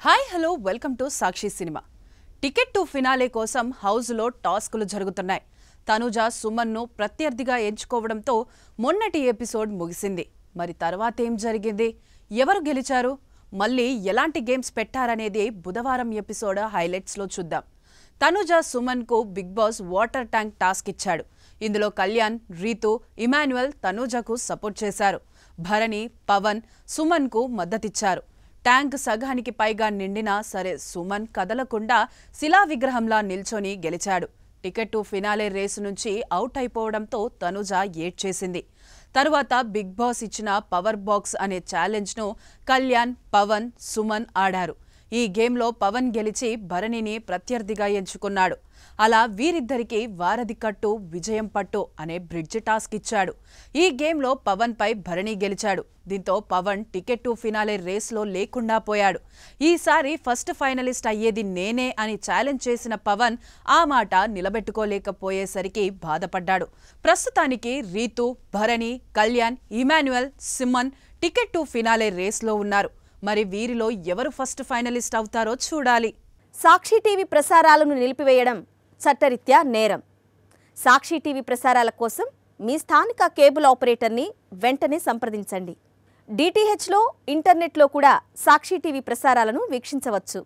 Hi hello welcome to Sakshi cinema. Ticket to finale కోసం హౌస్లో టాస్కులు జరుగుతున్నాయి. తనుజ సుమన్ను ప్రత్యర్థిగా ఎంచుకోవడంతో మొన్నటి ఎపిసోడ్ ముగిసింది. మరి తర్వాత ఏం జరిగింది, ఎవరు గెలిచారు, మళ్ళీ ఎలాంటి గేమ్స్ పెట్టారనేది బుధవారం ఎపిసోడ్ హైలైట్స్లో చూద్దాం. తనుజ సుమన్కు Bigg Boss water tank task ఇచ్చాడు. ఇందులో కళ్యాణ్, రీతు, ఇమాన్యుయల్ తనుజకు సపోర్ట్ చేశారు. భరణి, పవన్ సుమన్కు మద్దతిచ్చారు. ట్యాంక్ సగానికి పైగా నిండినా సరే సుమన్ కదలకుండా శిలా విగ్రహంలా నిల్చొని గెలిచాడు. టికెట్ టు ఫినాలే రేసు నుంచి అవుట్ అయిపోవడంతో తనుజ ఏడ్చేసింది. తరువాత బిగ్ బాస్ ఇచ్చిన పవర్ బాక్స్ అనే ఛాలెంజ్ను కళ్యాణ్, పవన్, సుమన్ ఆడారు. ఈ గేమ్లో పవన్ గెలిచి భరణిని ప్రత్యర్థిగా ఎంచుకున్నాడు. అలా వీరిద్దరికి వారధి కట్టు విజయం పట్టు అనే బ్రిడ్జ్ టాస్క్ ఇచ్చాడు. ఈ గేమ్లో పవన్ పై భరణి గెలిచాడు. దీంతో పవన్ టికెట్ టు ఫినాలే రేస్లో లేకుండా పోయాడు. ఈసారి ఫస్ట్ ఫైనలిస్ట్ అయ్యేది నేనే అని ఛాలెంజ్ చేసిన పవన్ ఆ మాట నిలబెట్టుకోలేకపోయేసరికి బాధపడ్డాడు. ప్రస్తుతానికి Ritu, Bharani, Kalyan, Emmanuel, Suman ticket to finale రేస్లో ఉన్నారు. మరి వీరిలో ఎవరు ఫస్ట్ ఫైనలిస్ట్ అవుతారో చూడాలి. సాక్షి టీవీ ప్రసారాలను నిలిపివేయడం చట్టరీత్యా నేరం. సాక్షి టీవీ ప్రసారాల కోసం మీ స్థానిక కేబుల్ ఆపరేటర్ని వెంటనే సంప్రదించండి. డిటిహెచ్లో, ఇంటర్నెట్లో కూడా సాక్షి టీవీ ప్రసారాలను వీక్షించవచ్చు.